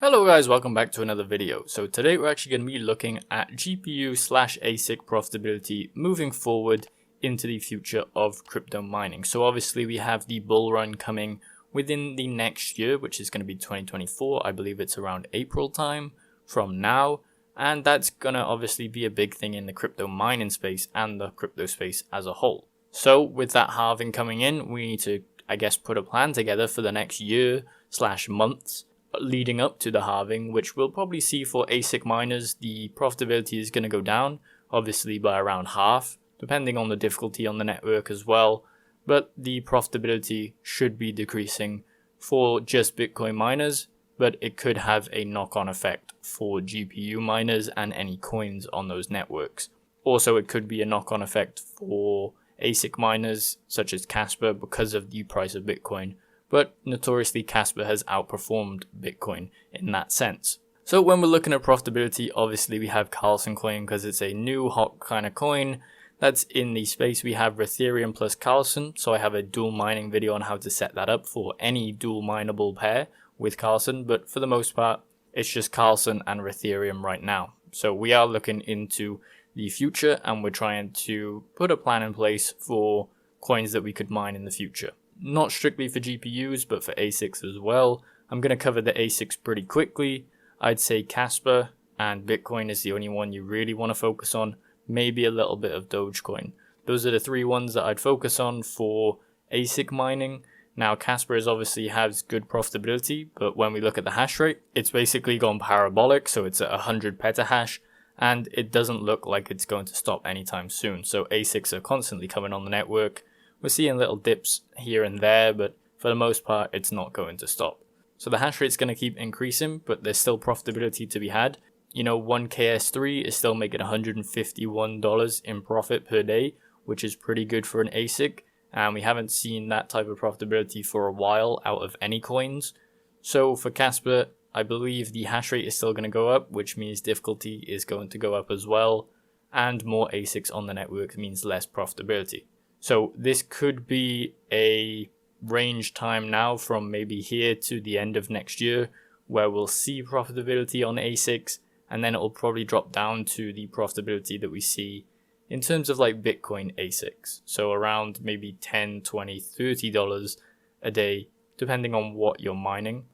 Hello guys, welcome back to another video. So today we're actually going to be looking at GPU/ASIC profitability moving forward into the future of crypto mining. So obviously we have the bull run coming within the next year, which is going to be 2024. I believe it's around April time from now. And that's going to obviously be a big thing in the crypto mining space and the crypto space as a whole. So with that halving coming in, we need to, I guess, put a plan together for the next year/months leading up to the halving, which we'll probably see for ASIC miners. The profitability is going to go down, obviously by around half, depending on the difficulty on the network as well, but the profitability should be decreasing for just Bitcoin miners, but it could have a knock-on effect for GPU miners and any coins on those networks. Also, it could be a knock-on effect for ASIC miners such as Kaspa because of the price of Bitcoin. But notoriously Kaspa has outperformed Bitcoin in that sense. So when we're looking at profitability, obviously we have Carlson coin because it's a new hot kind of coin that's in the space. We have Ethereum plus Carlson, so I have a dual mining video on how to set that up for any dual mineable pair with Carlson, but for the most part it's just Carlson and Ethereum right now. So we are looking into the future and we're trying to put a plan in place for coins that we could mine in the future. Not strictly for GPUs, but for ASICs as well. I'm going to cover the ASICs pretty quickly. I'd say Kaspa and Bitcoin is the only one you really want to focus on. Maybe a little bit of Dogecoin. Those are the three ones that I'd focus on for ASIC mining. Now, Kaspa obviously has good profitability, but when we look at the hash rate, it's basically gone parabolic, so it's at 100 petahash, and it doesn't look like it's going to stop anytime soon. So ASICs are constantly coming on the network. We're seeing little dips here and there, but for the most part, it's not going to stop. So the hash rate's going to keep increasing, but there's still profitability to be had. You know, one KS3 is still making $151 in profit per day, which is pretty good for an ASIC. And we haven't seen that type of profitability for a while out of any coins. So for Kaspa, I believe the hash rate is still going to go up, which means difficulty is going to go up as well. And more ASICs on the network means less profitability. So this could be a range time now from maybe here to the end of next year where we'll see profitability on ASICs, and then it'll probably drop down to the profitability that we see in terms of like Bitcoin ASICs. So around maybe $10, $20, $30 a day, depending on what you're mining.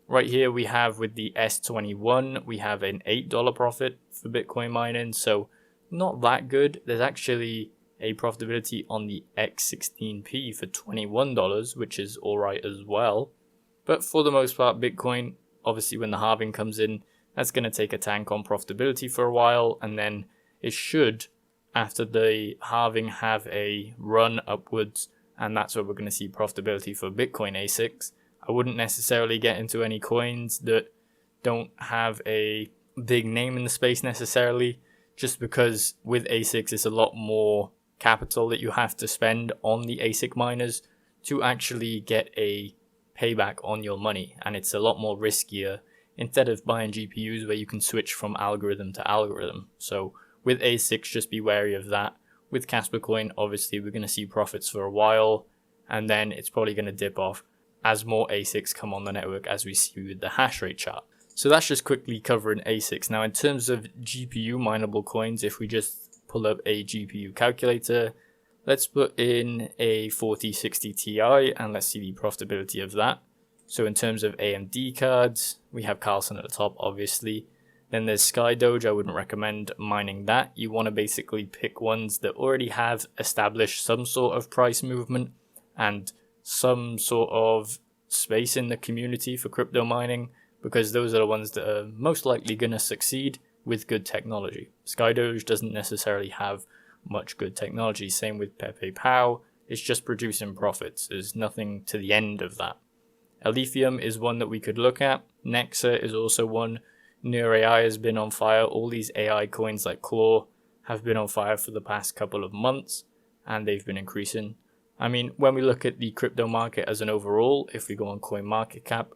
Right here we have with the S21, we have an $8 profit for Bitcoin mining. So not that good. There's actually a profitability on the X16P for $21, which is alright as well. But for the most part, Bitcoin, obviously when the halving comes in, that's going to take a tank on profitability for a while, and then it should, after the halving, have a run upwards, and that's where we're going to see profitability for Bitcoin ASICs. I wouldn't necessarily get into any coins that don't have a big name in the space necessarily, just because with ASICs it's a lot more capital that you have to spend on the ASIC miners to actually get a payback on your money, and it's a lot more riskier instead of buying GPUs where you can switch from algorithm to algorithm. So with ASICs, just be wary of that. With Kaspa coin, obviously we're going to see profits for a while, and then it's probably going to dip off as more ASICs come on the network, as we see with the hash rate chart. So that's just quickly covering ASICs. Now in terms of GPU mineable coins, if we just pull up a GPU calculator, let's put in a 4060 Ti and let's see the profitability of that. So in terms of AMD cards, we have Carlson at the top obviously. Then there's Sky Doge. I wouldn't recommend mining that. You want to basically pick ones that already have established some sort of price movement and some sort of space in the community for crypto mining, because those are the ones that are most likely going to succeed with good technology. Sky Doge doesn't necessarily have much good technology. Same with Pepe Pow. It's just producing profits. There's nothing to the end of that. Lithium is one that we could look at. NEXA is also one. Near AI has been on fire. All these AI coins like Claw have been on fire for the past couple of months, and they've been increasing. I mean, when we look at the crypto market as an overall, if we go on CoinMarketCap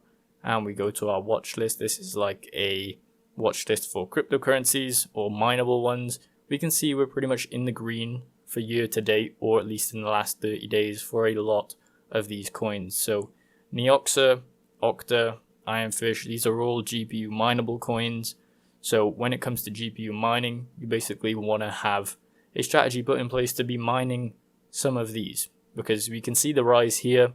and we go to our watch list, this is like a watch list for cryptocurrencies or mineable ones. We can see we're pretty much in the green for year to date, or at least in the last 30 days for a lot of these coins. So NEXA, Octa, Ironfish, these are all GPU mineable coins. So when it comes to GPU mining, you basically want to have a strategy put in place to be mining some of these, because we can see the rise here,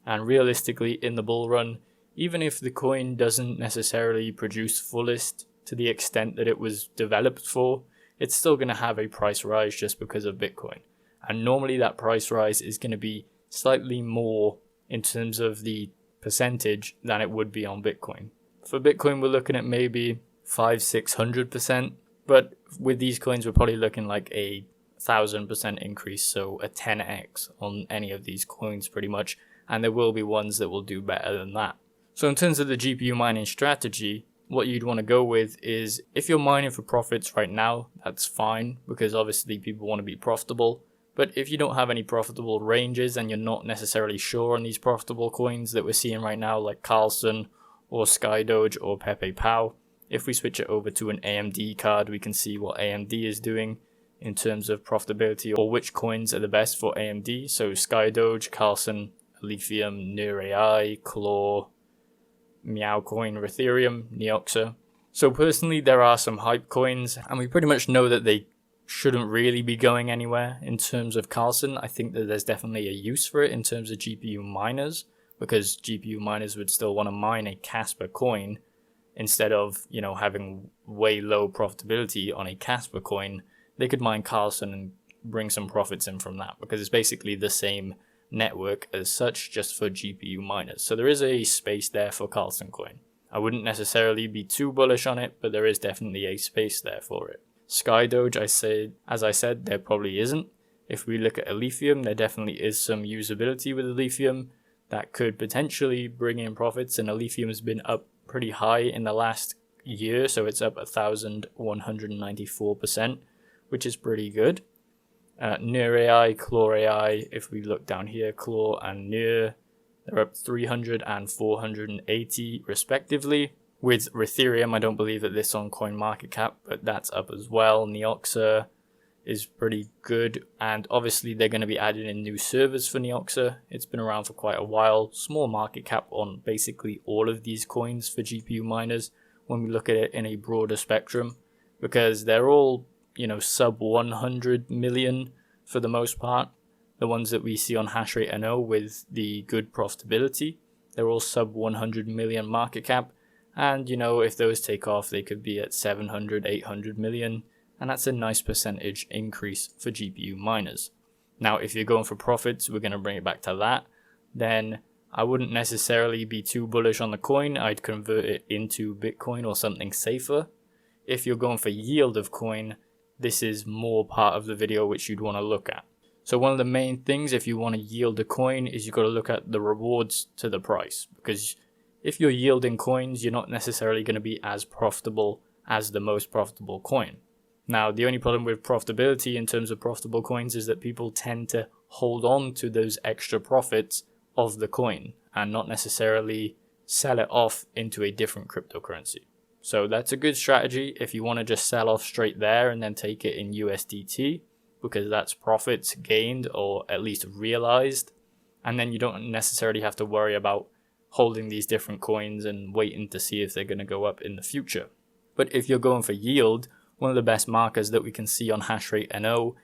and realistically in the bull run, even if the coin doesn't necessarily produce fullest to the extent that it was developed for, it's still going to have a price rise just because of Bitcoin. And normally that price rise is going to be slightly more in terms of the percentage than it would be on Bitcoin. For Bitcoin, we're looking at maybe 500-600%, but with these coins, we're probably looking like a 1,000% increase, so a 10x on any of these coins pretty much, and there will be ones that will do better than that. So in terms of the GPU mining strategy, what you'd want to go with is, if you're mining for profits right now, that's fine, because obviously people want to be profitable. But if you don't have any profitable ranges and you're not necessarily sure on these profitable coins that we're seeing right now, like Carlson or SkyDoge or Pepe Pow, if we switch it over to an AMD card, we can see what AMD is doing in terms of profitability, or which coins are the best for AMD. So SkyDoge, Carlson, Lithium, NeurAI, Claw, Meowcoin, Ethereum, NEXA. So personally, there are some hype coins, and we pretty much know that they shouldn't really be going anywhere. In terms of Carlson, I think that there's definitely a use for it in terms of GPU miners, because GPU miners would still want to mine a kaspa coin instead of, having way low profitability on a kaspa coin. They could mine Carlson and bring some profits in from that, because it's basically the same network as such, just for GPU miners. So there is a space there for Carlson coin. I wouldn't necessarily be too bullish on it, but there is definitely a space there for it. SkyDoge, as I said, there probably isn't. If we look at Lithium, there definitely is some usability with Lithium that could potentially bring in profits, and Lithium has been up pretty high in the last year, so it's up 1,194%, which is pretty good. NeurAI, ClawAI, if we look down here, Claw and Neur, they're up 300 and 480 respectively. With Ethereum, I don't believe that this on CoinMarketCap, but that's up as well. NEXA is pretty good, and obviously they're going to be adding in new servers for NEXA. It's been around for quite a while. Small market cap on basically all of these coins for GPU miners when we look at it in a broader spectrum, because they're all, sub 100 million for the most part. The ones that we see on Hashrate NO with the good profitability, they're all sub 100 million market cap. And, if those take off, they could be at 700, 800 million. And that's a nice percentage increase for GPU miners. Now, if you're going for profits, we're going to bring it back to that. Then I wouldn't necessarily be too bullish on the coin. I'd convert it into Bitcoin or something safer. If you're going for yield of coin, this is more part of the video which you'd want to look at. So one of the main things if you want to yield a coin is you've got to look at the rewards to the price, because if you're yielding coins, you're not necessarily going to be as profitable as the most profitable coin. Now, the only problem with profitability in terms of profitable coins is that people tend to hold on to those extra profits of the coin and not necessarily sell it off into a different cryptocurrency. So that's a good strategy if you want to just sell off straight there and then take it in USDT, because that's profits gained or at least realized. And then you don't necessarily have to worry about holding these different coins and waiting to see if they're going to go up in the future. But if you're going for yield, one of the best markers that we can see on Hashrate NO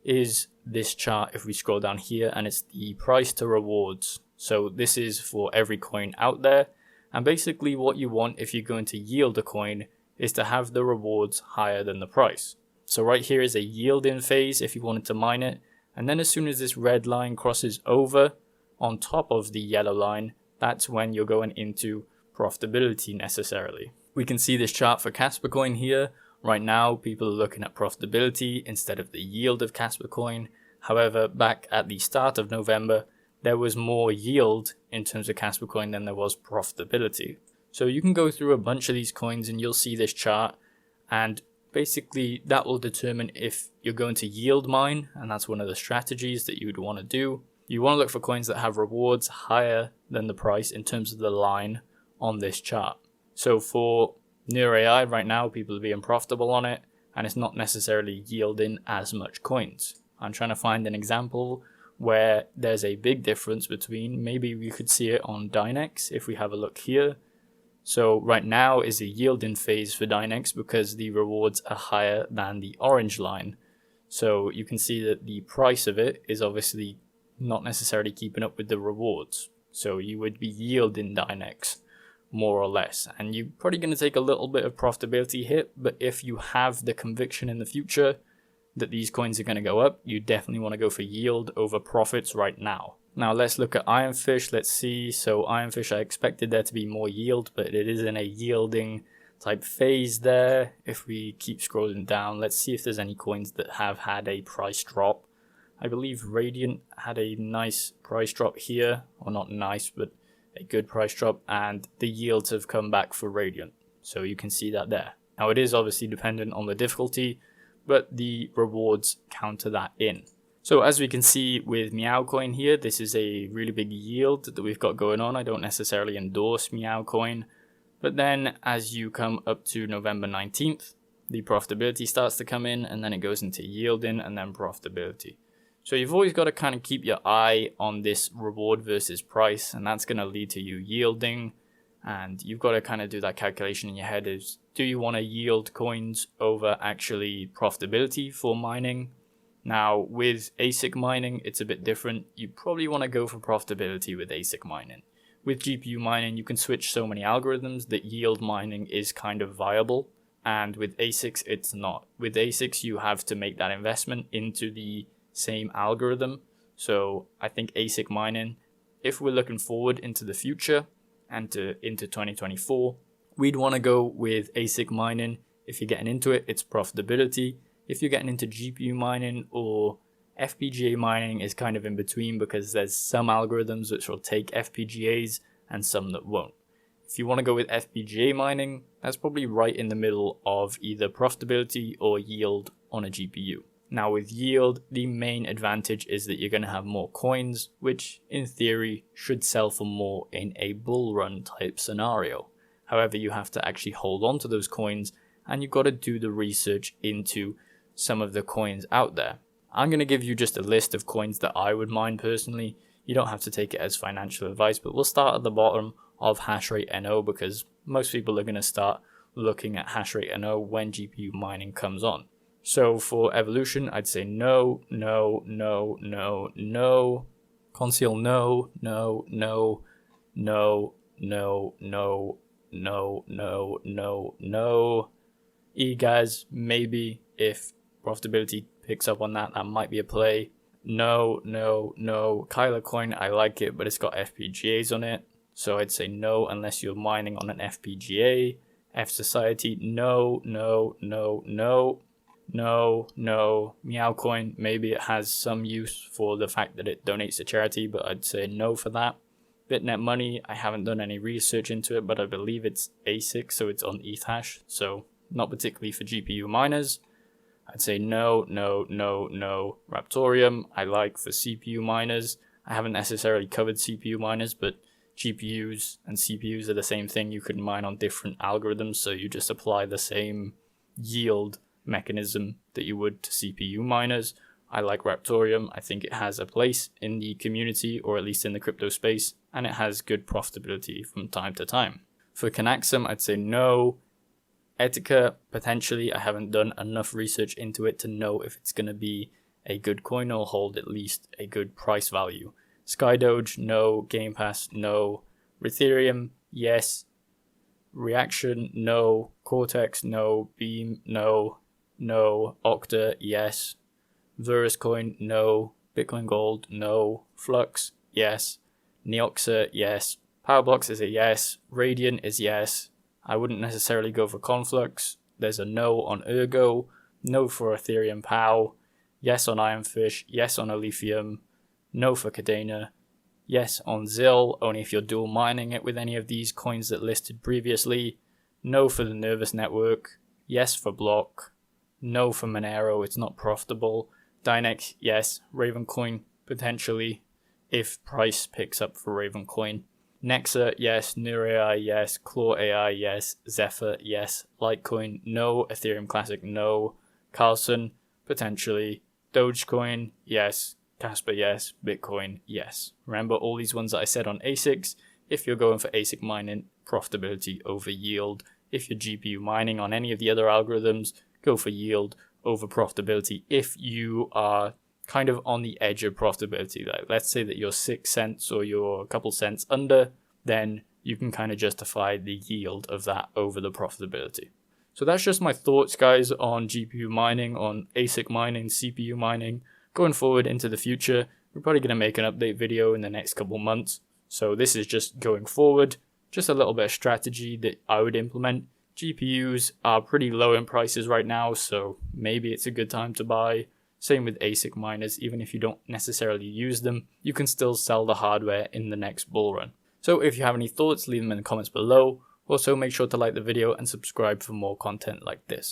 is this chart if we scroll down here, and it's the price to rewards. So this is for every coin out there, and basically what you want if you're going to yield a coin is to have the rewards higher than the price. So right here is a yielding phase if you wanted to mine it, and then as soon as this red line crosses over on top of the yellow line, that's when you're going into profitability necessarily. We can see this chart for kaspa coin here. Right now, people are looking at profitability instead of the yield of kaspa coin. However, back at the start of November, there was more yield in terms of kaspa coin than there was profitability. So you can go through a bunch of these coins and you'll see this chart, and basically that will determine if you're going to yield mine, and that's one of the strategies that you would want to do. You want to look for coins that have rewards higher than the price in terms of the line on this chart. So for NeurAI right now, people are being profitable on it, and it's not necessarily yielding as much coins. I'm trying to find an example where there's a big difference between, maybe we could see it on Dynex if we have a look here. So right now is a yielding phase for Dynex because the rewards are higher than the orange line. So you can see that the price of it is obviously not necessarily keeping up with the rewards. So you would be yielding Dynex more or less, and you're probably going to take a little bit of profitability hit, but if you have the conviction in the future that these coins are going to go up, you definitely want to go for yield over profits right now. Now let's look at Ironfish. Let's see. So Ironfish, I expected there to be more yield, but it is in a yielding type phase there. If we keep scrolling down, let's see if there's any coins that have had a price drop. I believe Radiant had a nice price drop here, or not nice, but a good price drop, and the yields have come back for Radiant. So you can see that there. Now it is obviously dependent on the difficulty, but the rewards counter that in. So as we can see with Meowcoin here, this is a really big yield that we've got going on. I don't necessarily endorse Meowcoin, but then as you come up to November 19th, the profitability starts to come in, and then it goes into yielding and then profitability. So you've always got to kind of keep your eye on this reward versus price, and that's going to lead to you yielding. And you've got to kind of do that calculation in your head is, do you want to yield coins over actually profitability for mining? Now with ASIC mining, it's a bit different. You probably want to go for profitability with ASIC mining. With GPU mining, you can switch so many algorithms that yield mining is kind of viable. And with ASICs, it's not. With ASICs, you have to make that investment into the same algorithm. So I think ASIC mining, if we're looking forward into the future and into 2024, we'd want to go with ASIC mining. If you're getting into it, it's profitability. If you're getting into GPU mining or FPGA mining, is kind of in between because there's some algorithms which will take FPGAs and some that won't. If you want to go with FPGA mining, that's probably right in the middle of either profitability or yield on a GPU. Now with yield, the main advantage is that you're going to have more coins, which in theory should sell for more in a bull run type scenario. However, you have to actually hold on to those coins, and you've got to do the research into some of the coins out there. I'm going to give you just a list of coins that I would mine personally. You don't have to take it as financial advice, but we'll start at the bottom of hashrate NO because most people are going to start looking at hashrate NO when GPU mining comes on. So for evolution, I'd say no, no, no, no, no. Conceal no, no, no, no, no, no, no, no, no, no. EGAS, maybe if profitability picks up on that, that might be a play. No, no, no. Kyler coin, I like it, but it's got FPGAs on it. So I'd say no unless you're mining on an FPGA. F Society, no, no, no, no. No, no. Meowcoin, maybe it has some use for the fact that it donates to charity, but I'd say no for that. Bitnet Money, I haven't done any research into it, but I believe it's ASIC, so it's on ETH, so not particularly for GPU miners. I'd say no, no, no, no. Raptorium, I like for CPU miners. I haven't necessarily covered CPU miners, but GPUs and CPUs are the same thing. You can mine on different algorithms, so you just apply the same yield mechanism that you would to CPU miners. I like Raptorium. I think it has a place in the community, or at least in the crypto space, and it has good profitability from time to time. For Canaxum, I'd say no. Etika, potentially. I haven't done enough research into it to know if it's going to be a good coin or hold at least a good price value. Skydoge, no. Game Pass, no. Ethereum, yes. Reaction, no. Cortex, no. Beam, no. No. Octa, yes. Veruscoin, no. Bitcoin Gold, no. Flux, yes. NEXA, yes. Powerblocks is a yes. Radiant is yes. I wouldn't necessarily go for Conflux. There's a no on Ergo, no for Ethereum POW, yes on Ironfish, yes on Alephium, no for Cadena, yes on ZIL, only if you're dual mining it with any of these coins that listed previously, no for the Nervous Network, yes for Block, no for Monero, it's not profitable, Dynex, yes, Ravencoin, potentially, if price picks up for Ravencoin. NEXA, yes. NeuroAI, yes. Claw AI, yes. Zephyr, yes. Litecoin, no. Ethereum Classic, no. Carlson, potentially. Dogecoin, yes. Kaspa, yes. Bitcoin, yes. Remember all these ones that I said on ASICs. If you're going for ASIC mining, profitability over Yeild. If you're GPU mining on any of the other algorithms, go for Yeild over profitability. If you are kind of on the edge of profitability, like let's say that you're 6 cents or you're a couple cents under, then you can kind of justify the yield of that over the profitability. So that's just my thoughts, guys, on GPU mining, on ASIC mining, CPU mining. Going forward into the future, we're probably going to make an update video in the next couple months. So this is just going forward, just a little bit of strategy that I would implement. GPUs are pretty low in prices right now, so maybe it's a good time to buy. Same with ASIC miners, even if you don't necessarily use them, you can still sell the hardware in the next bull run. So if you have any thoughts, leave them in the comments below. Also, make sure to like the video and subscribe for more content like this.